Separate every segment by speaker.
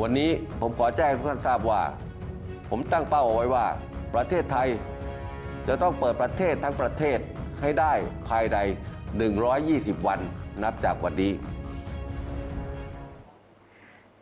Speaker 1: วันนี้ผมขอแจ้งให้ทุกท่านทราบว่าผมตั้งเป้าเอาไว้ว่าประเทศไทยจะต้องเปิดประเทศทั้งประเทศให้ได้ภายใน120 วันนับจากวันนี้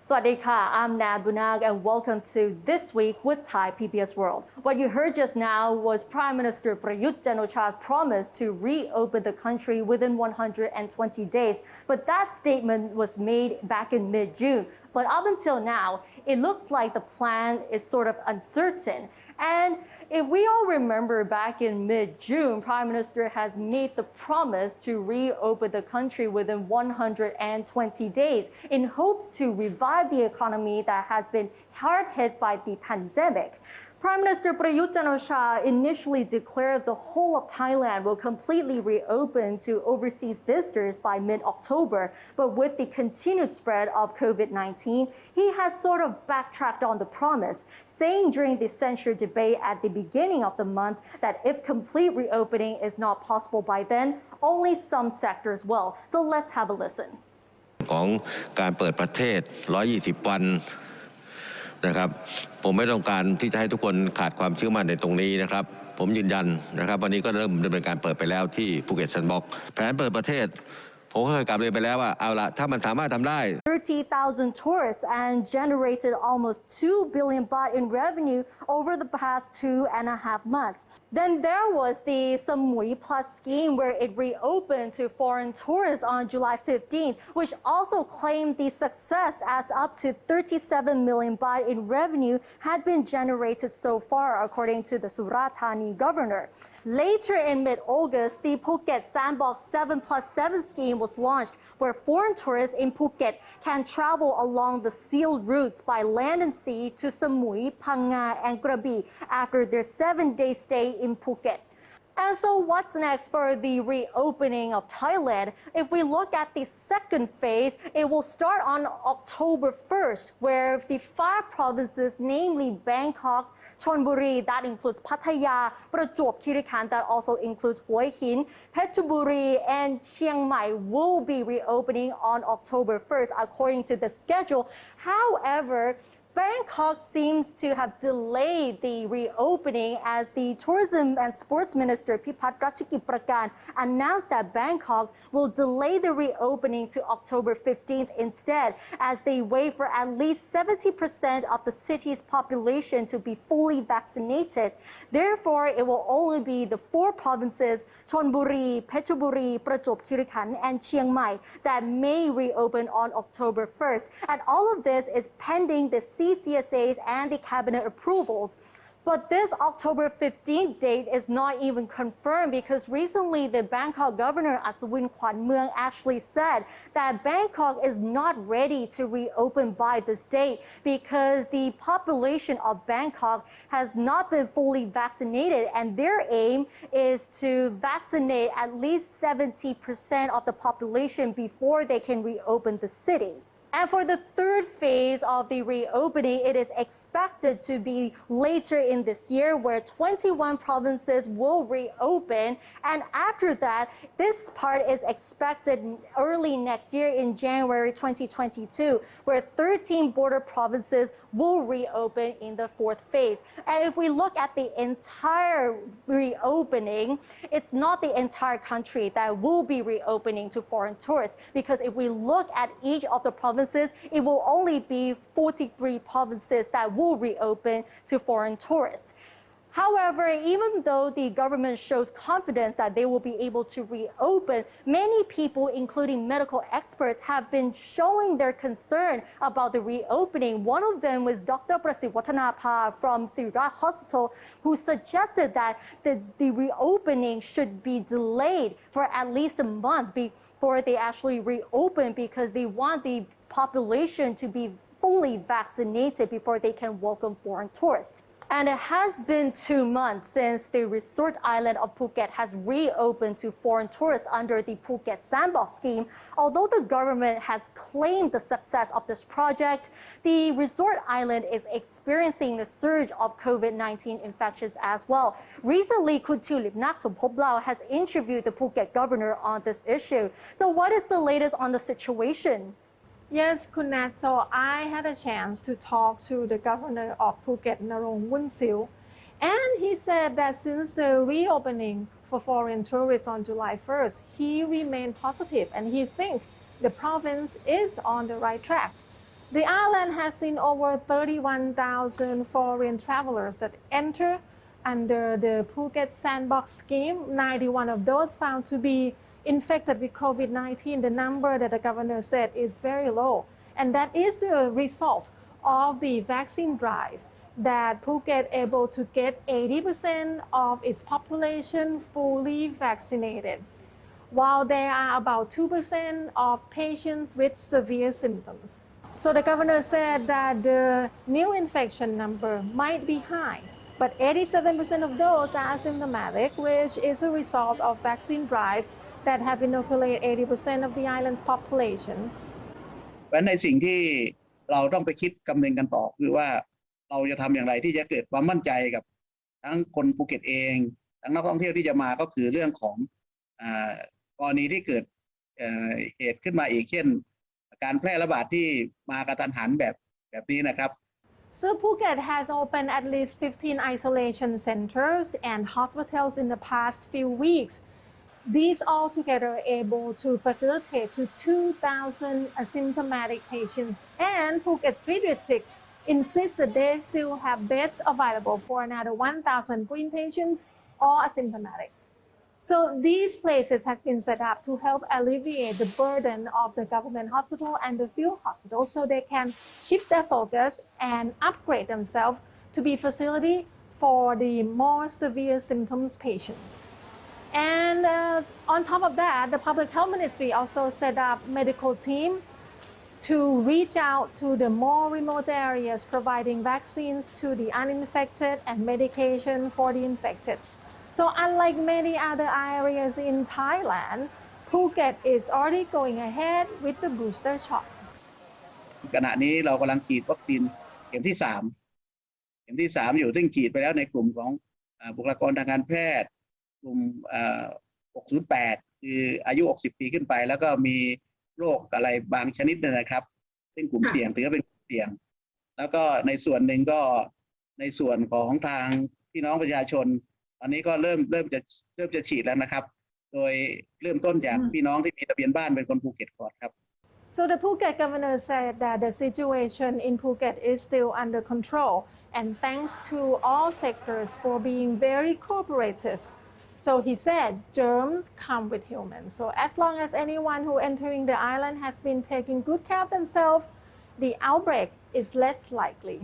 Speaker 2: Swadika, I'm Nad Bunag and welcome to This Week with Thai PBS World. What you heard just now was Prime Minister Prayut Chan-o-cha's promise to reopen the country within 120 days. But that statement was made back in mid-June. But up until now, it looks like the plan is sort of uncertain. And if we all remember back in mid-June, Prime Minister has made the promise to reopen the country within 120 days in hopes to revive the economy that has been hard hit by the pandemic. Prime Minister Prayut Chan-o-cha initially declared the whole of Thailand will completely reopen to overseas visitors by mid-October. But with the continued spread of COVID-19, he has sort of backtracked on the promise, saying during the censure debate at the beginning of the month that if complete reopening is not possible by then, only some sectors will. So let's have a listen.
Speaker 3: ของการเปิดประเทศ120 วันนะครับผมไม่ต้องการที่จะให้ทุกคนขาดความเชื่อมั่นในตรงนี้นะครับผมยืนยันนะครับวันนี้ก็เริ่มดำเนินการเปิดไปแล้วที่ภูเก็ตซันบ็อกซ์แผนเปิดประเทศผมเคยกลับเรียนไปแล้วว่าเอาละถ้ามันสามารถทำได้
Speaker 2: 30,000 tourists and generated almost 2 billion baht in revenue over the past 2.5 months. Then there was the Samui Plus scheme where it reopened to foreign tourists on July 15th, which also claimed the success as up to 37 million baht in revenue had been generated so far, according to the Surat Thani governor. Later in mid-August, the Phuket Sandbox 7+7 scheme was launched, where foreign tourists in Phuket can travel along the sealed routes by land and sea to Samui, Phang-nga, and Krabi after their 7-day stay in Phuket. And so what's next for the reopening of Thailand? If we look at the second phase, it will start on October 1st, where the 5 provinces, namely Bangkok, Chonburi, that includes Pattaya, Prachuap Khiri Khan, that also includes Hue Hin, Phetchaburi, and Chiang Mai will be reopening on October 1st, according to the schedule. However, Bangkok seems to have delayed the reopening as the Tourism and Sports Minister Pipat Ratchakitprakarn announced that Bangkok will delay the reopening to October 15th instead, as they wait for at least 70% of the city's population to be fully vaccinated. Therefore, it will only be the 4 provinces, Chonburi, Phetchaburi, Prachuap Khiri Khan, and Chiang Mai, that may reopen on October 1st. And all of this is pending the CCSAs and the cabinet approvals. But this October 15th date is not even confirmed because recently the Bangkok governor Aswin Kwanmueang actually said that Bangkok is not ready to reopen by this date because the population of Bangkok has not been fully vaccinated, and their aim is to vaccinate at least 70% of the population before they can reopen the city. And for the third phase of the reopening, it is expected to be later in this year, where 21 provinces will reopen. And after that, this part is expected early next year in January 2022, where 13 border provinces will reopen in the 4th phase. And if we look at the entire reopening, it's not the entire country that will be reopening to foreign tourists, because if we look at each of the provinces, it will only be 43 provinces that will reopen to foreign tourists. However, even though the government shows confidence that they will be able to reopen, many people, including medical experts, have been showing their concern about the reopening. One of them was Dr. Prasit Wattanapa from Sirat Hospital, who suggested that the reopening should be delayed for at least a month before they actually reopen, because they want the population to be fully vaccinated before they can welcome foreign tourists. And it has been 2 months since the resort island of Phuket has reopened to foreign tourists under the Phuket Sandbox scheme. Although the government has claimed the success of this project, the resort island is experiencing a surge of COVID-19 infections as well. Recently, Khun Tilipnak Somphoplao has interviewed the Phuket governor on this issue. So what is the latest on the situation?
Speaker 4: Yes, Kunat. So I had a chance to talk to the governor of Phuket, Narong Wunsil, and he said that since the reopening for foreign tourists on July 1st, he remained positive and he thinks the province is on the right track. The island has seen over 31,000 foreign travelers that enter under the Phuket Sandbox scheme. 91 of those found to be infected with COVID-19. The number that the governor said is very low. And that is the result of the vaccine drive that Phuket able to get 80% of its population fully vaccinated, while there are about 2% of patients with severe symptoms. So the governor said that the new infection number might be high, but 87% of those are asymptomatic, which is a result of vaccine drive that have inoculated 80% of the island's population.
Speaker 5: เพราะฉะนั้นในสิ่งที่เราต้องไปคิดคำนึงกันต่อคือว่าเราจะทำอย่างไรที่จะเกิดความมั่นใจกับทั้งคนภูเก็ตเองทั้งนักท่องเที่ยวที่จะมาก็คือเรื่องของกรณีที่เกิดเหตุขึ้นมาอีกเช่นการแพร่ระบาดที่มากระทันหันแบบนี้นะครับ
Speaker 4: So Phuket has opened at least 15 isolation centers and hospitals in the past few weeks. These all together are able to facilitate to 2,000 asymptomatic patients, and Phuket Street Districts insist that they still have beds available for another 1,000 green patients or asymptomatic. So these places has been set up to help alleviate the burden of the government hospital and the field hospital so they can shift their focus and upgrade themselves to be facility for the more severe symptoms patients. And on top of that, the Public Health Ministry also set up medical team to reach out to the more remote areas, providing vaccines to the uninfected and medication for the infected. So unlike many other areas in Thailand, Phuket is already going ahead with the booster shot.
Speaker 5: ขณะนี้เรากำลังฉีดวัคซีนเข็มที่3อยู่ซึ่งฉีดไปแล้วในกลุ่มของบุคลากรทางการแพทย์กลุ่ม608คืออายุ60ปีขึ้นไปแล้วก็มีโรคอะไรบางชนิดนะครับซึ่งกลุ่มเสี่ยงถือว่าเป็นกลุ่มเสี่ยงแล้วก็ในส่วนหนึ่งก็ในส่วนของทางพี่น้องประชาชนตอนนี้ก็เริ่มจะฉีดแล้วนะครับโดยเริ่มต้นจากพี่น้องที่มีทะเบียนบ้านเป็นคนภูเก็ตก่อนครับ
Speaker 4: So the Phuket governor said that the situation in Phuket is still under control, and thanks to all sectors for being very cooperative. So he said germs come with humans. So as long as anyone who entering the island has been taking good care of themselves, the outbreak is less likely.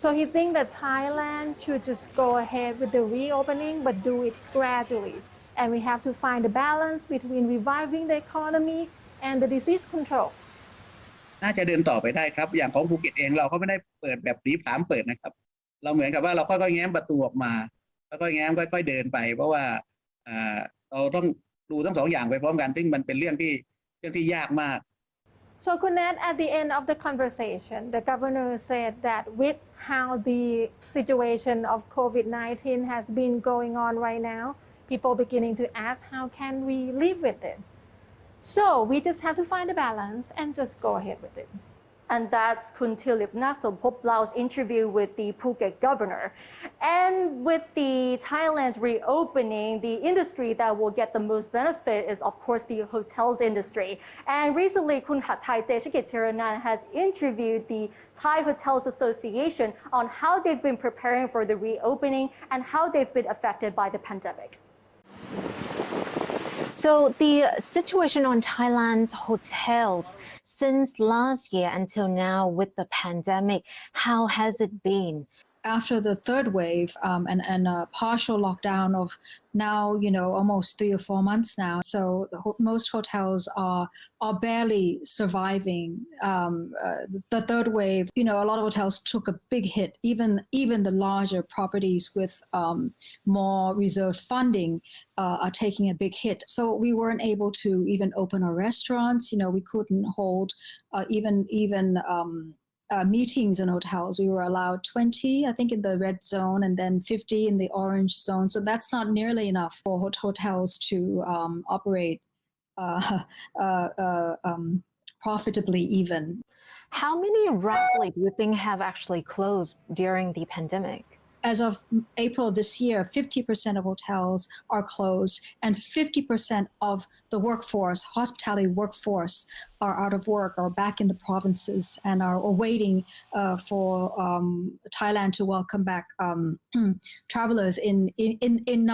Speaker 4: So he thinks that Thailand should just go ahead with the reopening, but do it gradually. And we have to find a balance between reviving the economy and the disease control.
Speaker 5: น่าจะเดินต่อไปได้ครับอย่างของภูเก็ตเองเราก็ไม่ได้เปิดแบบรีบเปิดนะครับเราเหมือนกับว่าเราค่อยๆแง้มประตูออกมาแล้วก็แง้มค่อยๆเดินไปเพราะว่าเราต้องดูทั้งสองอย่างไปพร้อมกันซึ่งมันเป็นเรื่องที่ยากมาก
Speaker 4: So Kunet, at the end of the conversation, the governor said that with how the situation of COVID-19 has been going on right now, people beginning to ask how can we live with it. So we just have to find a balance and just go ahead with it.
Speaker 2: And that's Kun Tilipnak Somphoplau's interview with the Phuket governor. And with the Thailand's reopening, the industry that will get the most benefit is, of course, the hotels industry. And recently, Kun Hatthai Techikitiranan has interviewed the Thai Hotels Association on how they've been preparing for the reopening and how they've been affected by the pandemic.
Speaker 6: So the situation on Thailand's hotels since last year until now with the pandemic, how has it been?
Speaker 7: After the third wave and a partial lockdown of now, almost 3 or 4 months now. So most hotels are barely surviving the third wave. A lot of hotels took a big hit. Even the larger properties with more reserved funding are taking a big hit. So we weren't able to even open our restaurants. We couldn't hold even meetings in hotels. We were allowed 20, I think, in the red zone and then 50 in the orange zone. So that's not nearly enough for hotels to operate profitably even.
Speaker 6: How many roughly do you think have actually closed during the pandemic?
Speaker 7: As of April this year, 50% of hotels are closed and 50% of the workforce, hospitality workforce, are out of work or back in the provinces and are waiting for Thailand to welcome back travelers in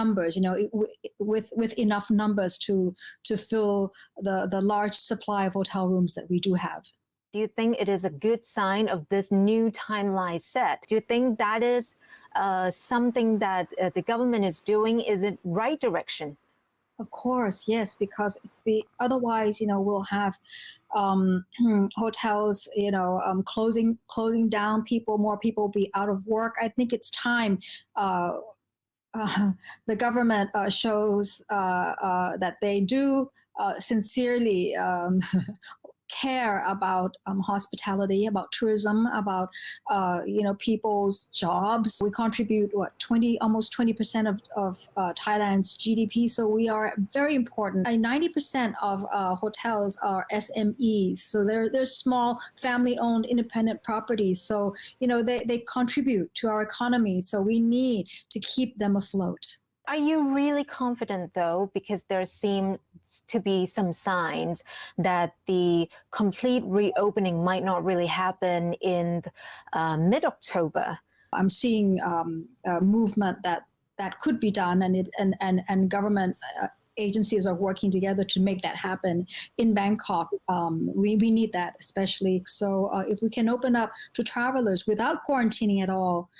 Speaker 7: numbers, with enough numbers to fill the large supply of hotel rooms that we do have.
Speaker 6: Do you think it is a good sign of this new timeline set? Do you think that is something that the government is doing? Is it right direction?
Speaker 7: Of course, yes, because otherwise, we'll have hotels, closing down, more people be out of work. I think it's time the government shows that they do sincerely care about hospitality, about tourism, about people's jobs. We contribute almost 20% of Thailand's GDP, so we are very important. 90% of hotels are SMEs, so they're small, family-owned, independent properties. So they contribute to our economy. So we need to keep them afloat.
Speaker 6: Are you really confident, though, because there seems to be some signs that the complete reopening might not really happen in mid-October?
Speaker 7: I'm seeing movement that could be done, and government agencies are working together to make that happen in Bangkok. We need that especially. So if we can open up to travelers without quarantining at all,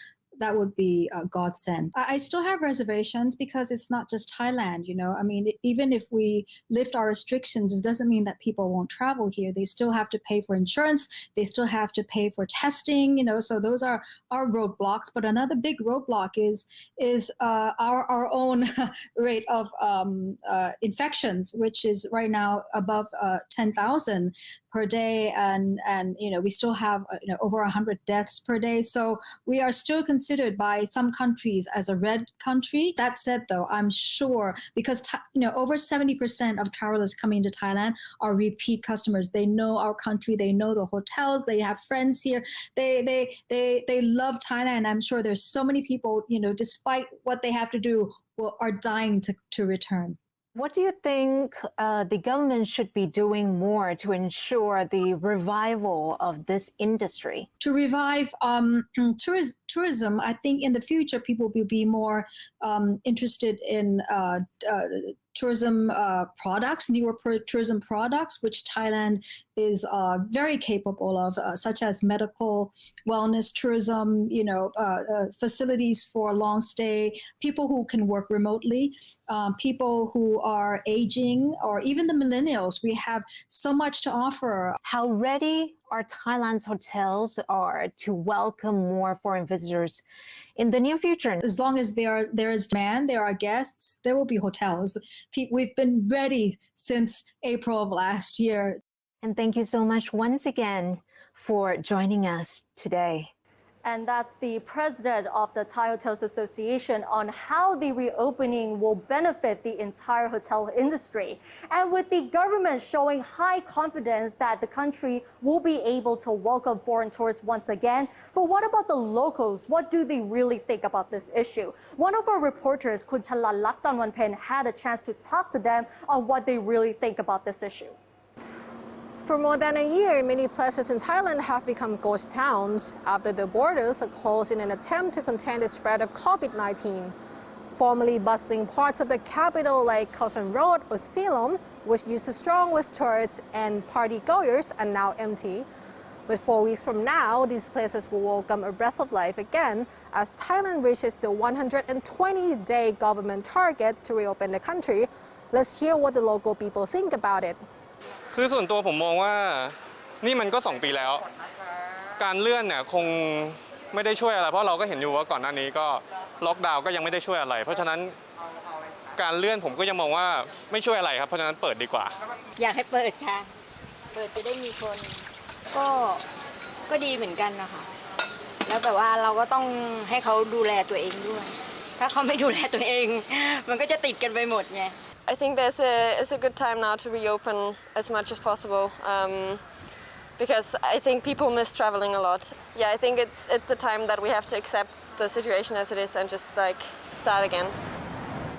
Speaker 7: that would be a godsend. I still have reservations because it's not just Thailand, I mean, even if we lift our restrictions, it doesn't mean that people won't travel here. They still have to pay for insurance. They still have to pay for testing, so those are our roadblocks. But another big roadblock is our own rate of infections, which is right now above 10,000 per day, and we still have over 100 deaths per day. So we are still considered by some countries as a red country. That said, though, I'm sure because over 70% of travelers coming to Thailand are repeat customers. They know our country. They know the hotels. They have friends here. They love Thailand. I'm sure there's so many people, despite what they have to do, are dying to return.
Speaker 6: What do you think the government should be doing more to ensure the revival of this industry?
Speaker 7: To revive tourism, I think in the future people will be more interested in tourism products, newer tourism products, which Thailand is very capable of, such as medical wellness tourism, facilities for long stay, people who can work remotely, people who are aging, or even the millennials. We have so much to offer.
Speaker 6: How ready are Thailand's hotels to welcome more foreign visitors in the near future?
Speaker 7: As long as there is demand, there are guests, there will be hotels. We've been ready since April of last year.
Speaker 6: And thank you so much once again for joining us today.
Speaker 2: And that's the president of the Thai Hotels Association on how the reopening will benefit the entire hotel industry. And with the government showing high confidence that the country will be able to welcome foreign tourists once again. But what about the locals? What do they really think about this issue? One of our reporters, Kun Chalalak Tanwanpen, had a chance to talk to them on what they really think about this issue.
Speaker 8: For more than a year, many places in Thailand have become ghost towns after the borders are closed in an attempt to contain the spread of COVID-19. Formerly bustling parts of the capital like Khao San Road or Silom, which used to strong with tourists and party-goers, are now empty. But 4 weeks from now, these places will welcome a breath of life again as Thailand reaches the 120-day government target to reopen the country. Let's hear what the local people think about it.
Speaker 9: คือส่วนตัวผมมองว่านี่มันก็2 ปีแล้วการเลื่อนเนี่ยคงไม่ได้ช่วยอะไรเพราะเราก็เห็นอยู่ว่าก่อนหน้านี้ก็ล็อกดาวน์ก็ยังไม่ได้ช่วยอะไรเพราะฉะนั้นการเลื่อนผมก็ยังมองว่าไม่ช่วยอะไรครับเพราะฉะนั้นเปิดดีกว่า
Speaker 10: อยากให้เปิดค่ะเปิดจะได้มีคนก็ดีเหมือนกันนะคะแล้วแบบว่าเราก็ต้องให้เขาดูแลตัวเองด้วยถ้าเขาไม่ดูแลตัวเองมันก็จะติดกันไปหมดไง
Speaker 11: I think it's a good time now to reopen as much as possible. because I think people miss traveling a lot. Yeah, I think it's the time that we have to accept the situation as it is and just like start again.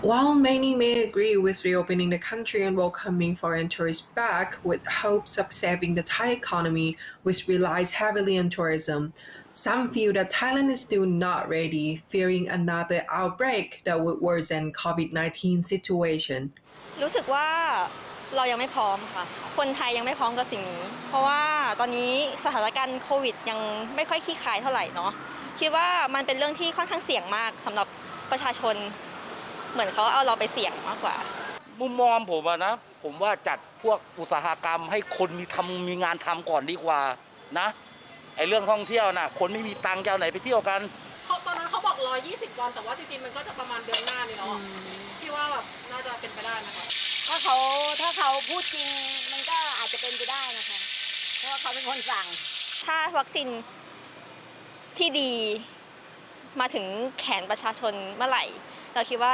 Speaker 12: While many may agree with reopening the country and welcoming foreign tourists back with hopes of saving the Thai economy, which relies heavily on tourism, some feel that Thailand is still not ready, fearing another outbreak that would worsen COVID-19 situation.
Speaker 10: รู้สึกว่าเรายังไม่พร้อมค่ะคนไทยยังไม่พร้อมกับสิ่งนี้เพราะว่าตอนนี้สถานการณ์โควิดยังไม่ค่อยคลี่คลายเท่าไหร่เนาะคิดว่ามันเป็นเรื่องที่ค่อนข้างเสี่ยงมากสำหรับประชาชนเหมือนเขาเอาเราไปเสี่ยงมากกว่า
Speaker 13: มุมมองผมนะผมว่าจัดพวกอุตสาหกรรมให้คนมีงานทำก่อนดีกว่านะไอ้เรื่องท่องเที่ยวนะคนไม่มีตังค์จะเอาไหนไปเที่ยวกัน
Speaker 8: ตอนนั้นเขาบอก120วันแต่ว่าจริงๆมันก็จะประมาณเดือนหน้านี่เนาะที่ว่าแบบน่าจะเป็นไปได้นะคะ
Speaker 10: ถ้าเขาพูดจริงมันก็อาจจะเป็นไปได้นะคะเพราะว่าเขาเป็นคนสั่งถ้าวัคซีนที่ดีมาถึงแขนประชาชนเมื่อไหร่เราคิดว่า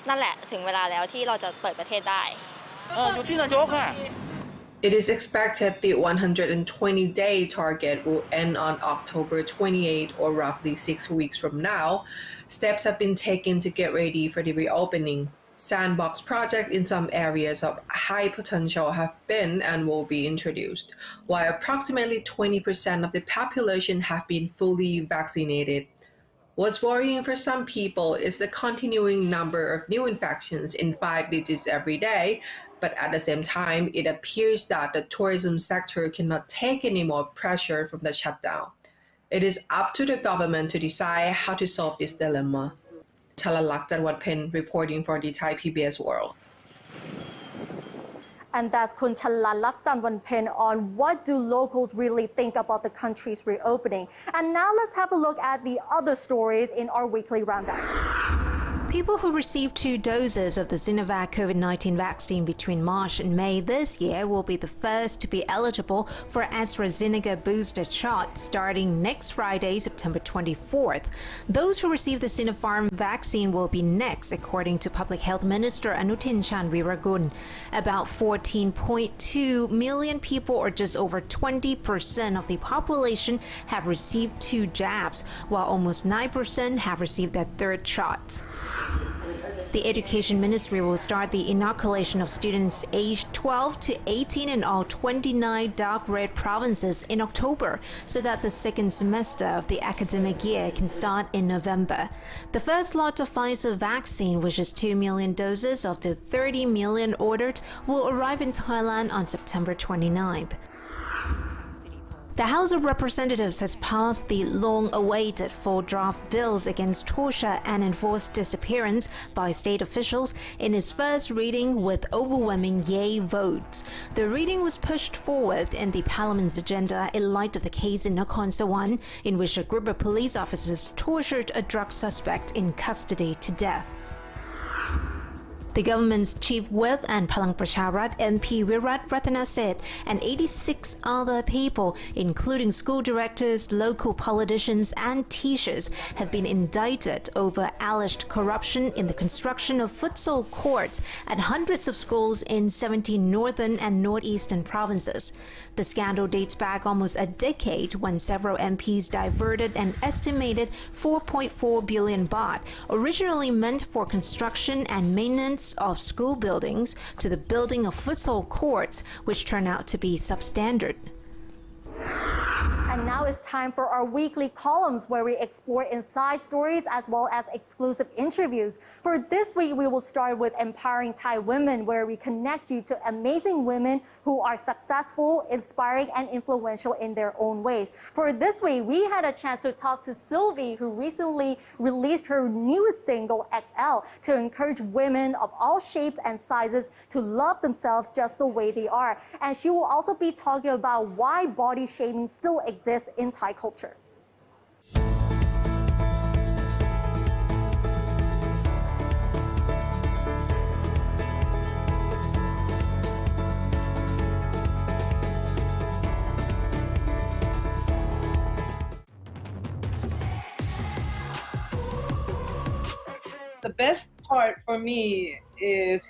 Speaker 10: นั่นแหละถึงเวลาแล้วที่เราจะเปิดประเทศได้
Speaker 13: อยู่ที่นายกค่ะ
Speaker 12: It is expected the 120-day target will end on October 28 or roughly 6 weeks from now. Steps have been taken to get ready for the reopening. Sandbox projects in some areas of high potential have been and will be introduced, while approximately 20% of the population have been fully vaccinated. What's worrying for some people is the continuing number of new infections in 5 digits every day, but at the same time, it appears that the tourism sector cannot take any more pressure from the shutdown. It is up to the government to decide how to solve this dilemma. Chalalak Janwatpen reporting for the Thai PBS World.
Speaker 2: And that's Kun Chalalak Janwatpen on what do locals really think about the country's reopening. And now let's have a look at the other stories in our weekly roundup.
Speaker 6: People who received 2 doses of the Sinovac COVID-19 vaccine between March and May this year will be the first to be eligible for AstraZeneca booster shot starting next Friday, September 24th. Those who receive the Sinopharm vaccine will be next, according to Public Health Minister Anutin Chanviragun. About 14.2 million people, or just over 20% of the population, have received 2 jabs, while almost 9% have received their 3rd shots. The Education Ministry will start the inoculation of students aged 12 to 18 in all 29 dark red provinces in October, so that the 2nd semester of the academic year can start in November. The first lot of Pfizer vaccine, which is 2 million doses of the 30 million ordered, will arrive in Thailand on September 29th. The House of Representatives has passed the long-awaited 4 draft bills against torture and enforced disappearance by state officials in its first reading with overwhelming yay votes. The reading was pushed forward in the Parliament's agenda in light of the case in Nakhon Sawan, in which a group of police officers tortured a drug suspect in custody to death. The government's chief whip and Palang Pracharat MP Virat Ratanaset and 86 other people, including school directors, local politicians and teachers, have been indicted over alleged corruption in the construction of futsal courts at hundreds of schools in 17 northern and northeastern provinces. The scandal dates back almost a decade when several MPs diverted an estimated 4.4 billion baht, originally meant for construction and maintenance of school buildings, to the building of futsal courts, which turned out to be substandard.
Speaker 2: And now it's time for our weekly columns where we explore inside stories as well as exclusive interviews. For this week, we will start with Empowering Thai Women, where we connect you to amazing women who are successful, inspiring, and influential in their own ways. For this week, we had a chance to talk to Sylvie, who recently released her newest single, XL, to encourage women of all shapes and sizes to love themselves just the way they are. And she will also be talking about why body shaming still exists in Thai culture.
Speaker 14: The best part for me is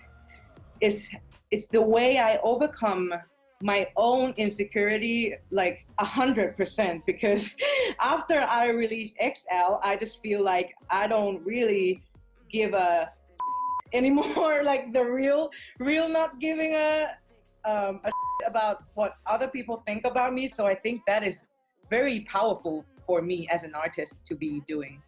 Speaker 14: the way I overcome my own insecurity like 100% because after I released XL, I just feel like I don't really give a anymore, like the real not giving a about what other people think about me. So I think that is very powerful for me as an artist to be doing.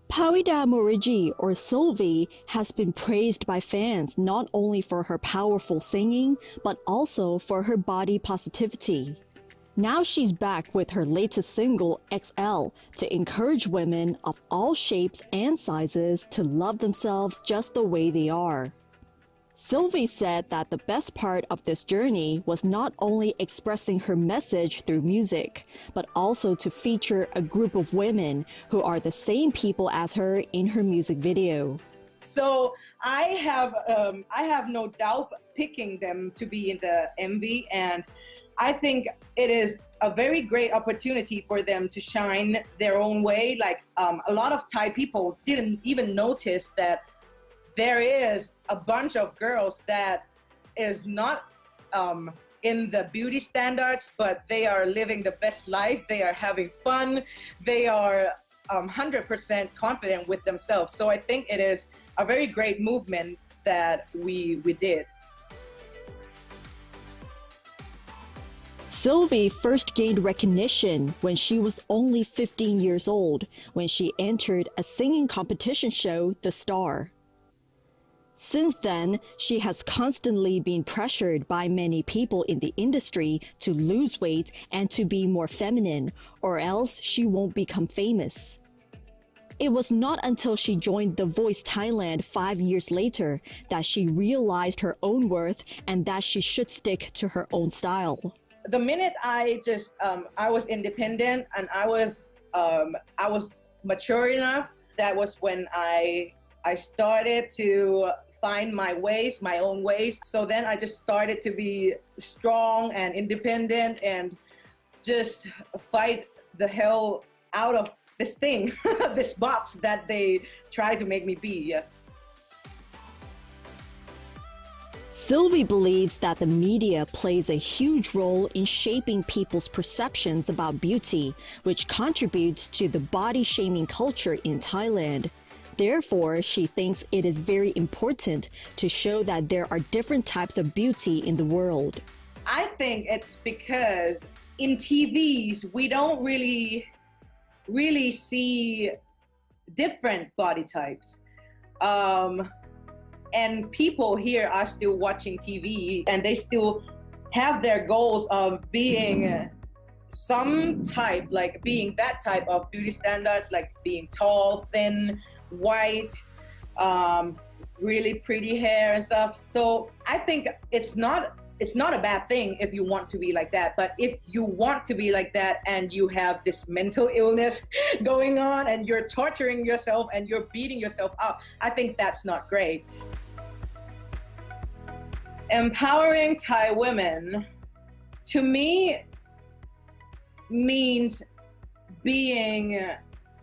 Speaker 15: Pawida Morigi, or Sylvie, has been praised by fans not only for her powerful singing, but also for her body positivity. Now she's back with her latest single, XL, to encourage women of all shapes and sizes to love themselves just the way they are. Sylvie said that the best part of this journey was not only expressing her message through music, but also to feature a group of women who are the same people as her in her music video.
Speaker 14: So I have no doubt picking them to be in the MV, and I think it is a very great opportunity for them to shine their own way. Like a lot of Thai people didn't even notice that there is a bunch of girls that is not in the beauty standards, but they are living the best life. They are having fun. They are 100% confident with themselves. So I think it is a very great movement that we did.
Speaker 15: Sylvie first gained recognition when she was only 15 years old, when she entered a singing competition show, The Star. Since then, she has constantly been pressured by many people in the industry to lose weight and to be more feminine, or else she won't become famous. It was not until she joined The Voice Thailand 5 years later that she realized her own worth and that she should stick to her own style.
Speaker 14: The minute I was independent and I was mature enough, that was when I started to find my ways, my own ways. So then I just started to be strong and independent and just fight the hell out of this thing, this box that they try to make me be. Yeah.
Speaker 15: Sylvie believes that the media plays a huge role in shaping people's perceptions about beauty, which contributes to the body-shaming culture in Thailand. Therefore, she thinks it is very important to show that there are different types of beauty in the world.
Speaker 14: I think it's because in TVs, we don't really see different body types. And people here are still watching TV and they still have their goals of being some type, like being that type of beauty standards, like being tall, thin, white, really pretty hair and stuff. So I think it's not a bad thing if you want to be like that. But if you want to be like that and you have this mental illness going on and you're torturing yourself and you're beating yourself up, I think that's not great. Empowering Thai women, to me, means being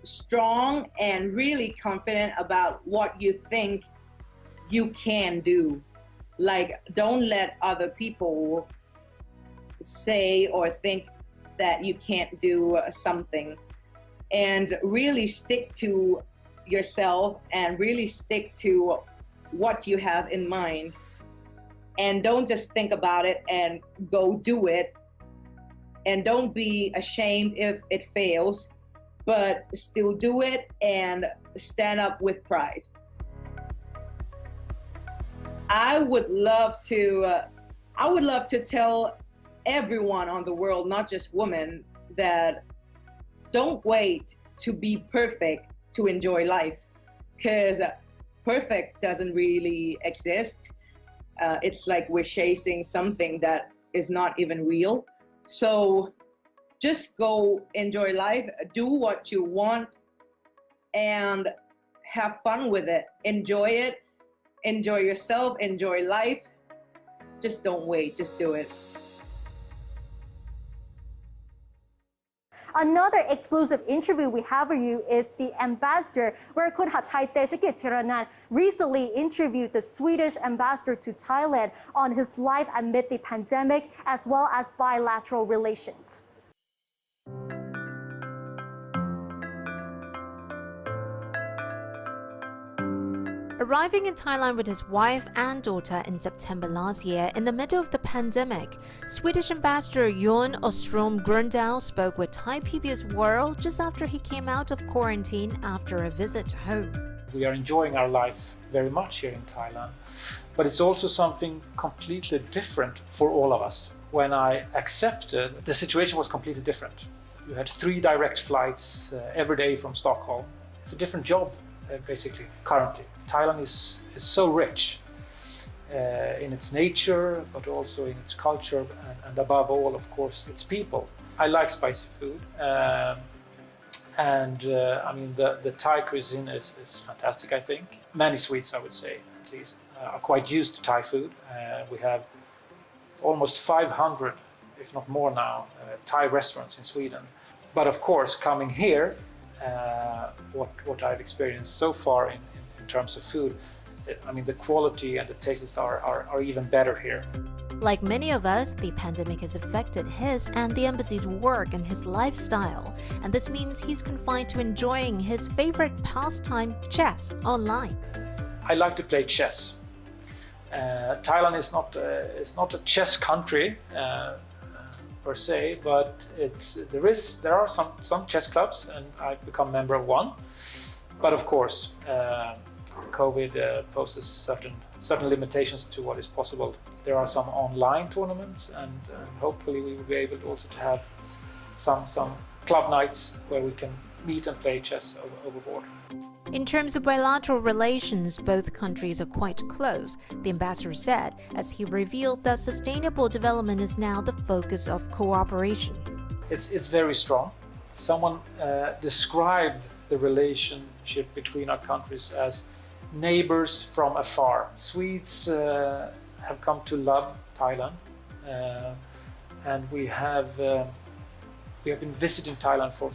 Speaker 14: strong and really confident about what you think you can do. Like, don't let other people say or think that you can't do something, and really stick to yourself and really stick to what you have in mind. And don't just think about it and go do it. And don't be ashamed if it fails, but still do it and stand up with pride. I would love to tell everyone on the world, not just women, that don't wait to be perfect to enjoy life, because perfect doesn't really exist. It's like we're chasing something that is not even real. So just go enjoy life, do what you want, and have fun with it. Enjoy it, enjoy yourself, enjoy life. Just don't wait, just do it.
Speaker 2: Another exclusive interview we have for you is the ambassador, where Kun Thailand Thiranan recently interviewed the Swedish ambassador to Thailand on his life amid the pandemic as well as bilateral relations.
Speaker 16: Arriving in Thailand with his wife and daughter in September last year in the middle of the pandemic, Swedish Ambassador Jon Ostrom Grundal spoke with Thai PBS World just after he came out of quarantine after a visit home.
Speaker 17: We are enjoying our life very much here in Thailand, but it's also something completely different for all of us. When I accepted, the situation was completely different. You had 3 direct flights every day from Stockholm. It's a different job, basically, currently. Thailand is so rich in its nature, but also in its culture, and above all, of course, its people. I like spicy food, and I mean, the Thai cuisine is fantastic, I think. Many Swedes, I would say, at least, are quite used to Thai food. We have almost 500, if not more now, Thai restaurants in Sweden. But of course, coming here, what I've experienced so far in terms of food, I mean, the quality and the tastes are even better here.
Speaker 16: Like many of us, the pandemic has affected his and the embassy's work and his lifestyle, and this means he's confined to enjoying his favorite pastime, chess, online.
Speaker 17: I like to play chess. Thailand is not a chess country per se, but there are some chess clubs, and I've become a member of one. But of course, COVID poses certain limitations to what is possible. There are some online tournaments, and hopefully we will be able also to have some club nights where we can meet and play chess overboard.
Speaker 16: In terms of bilateral relations, both countries are quite close, the ambassador said, as he revealed that sustainable development is now the focus of cooperation.
Speaker 17: It's very strong. Someone described the relationship between our countries as neighbors from afar. Swedes have come to love Thailand, and we have been visiting Thailand for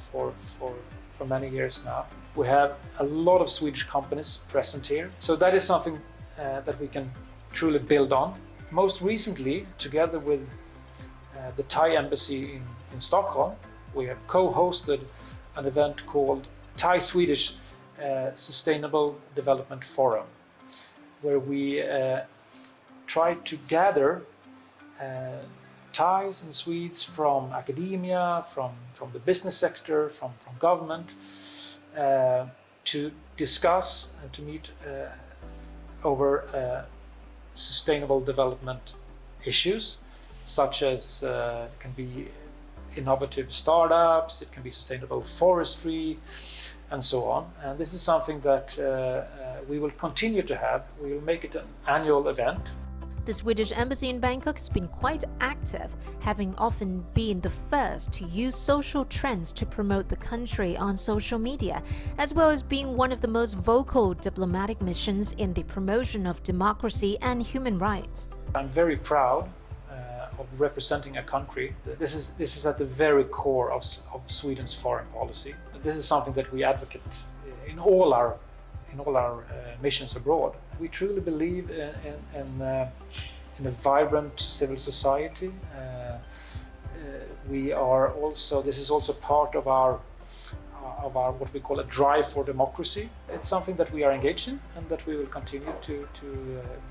Speaker 17: many years now. We have a lot of Swedish companies present here, so that is something that we can truly build on. Most recently, together with the Thai embassy in Stockholm, we have co-hosted an event called Thai-Swedish Sustainable Development Forum, where we try to gather Thais and Swedes from academia, from the business sector, from government, to discuss and to meet over sustainable development issues, such as it can be innovative startups, it can be sustainable forestry, and so on. And this is something that we will continue to have. We will make it an annual event.
Speaker 16: The Swedish Embassy in Bangkok has been quite active, having often been the first to use social trends to promote the country on social media, as well as being one of the most vocal diplomatic missions in the promotion of democracy and human rights.
Speaker 17: I'm very proud of representing a country. This is at the very core of Sweden's foreign policy. This is something that we advocate in all our missions abroad. We truly believe in a vibrant civil society. This is also part of our what we call a drive for democracy. It's something that we are engaged in and that we will continue to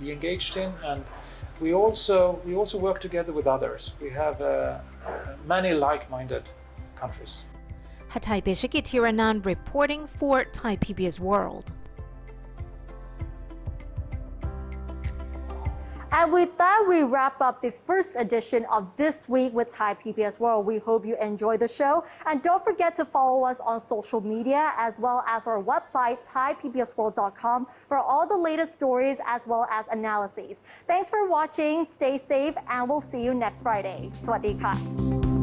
Speaker 17: be engaged in. And we also work together with others. We have many like-minded countries.
Speaker 16: Hatay Tiranan reporting for Thai PBS World.
Speaker 2: And with that, we wrap up the first edition of This Week with Thai PBS World. We hope you enjoyed the show. And don't forget to follow us on social media as well as our website, thaipbsworld.com, for all the latest stories as well as analyses. Thanks for watching, stay safe, and we'll see you next Friday. สวัสดีค่ะ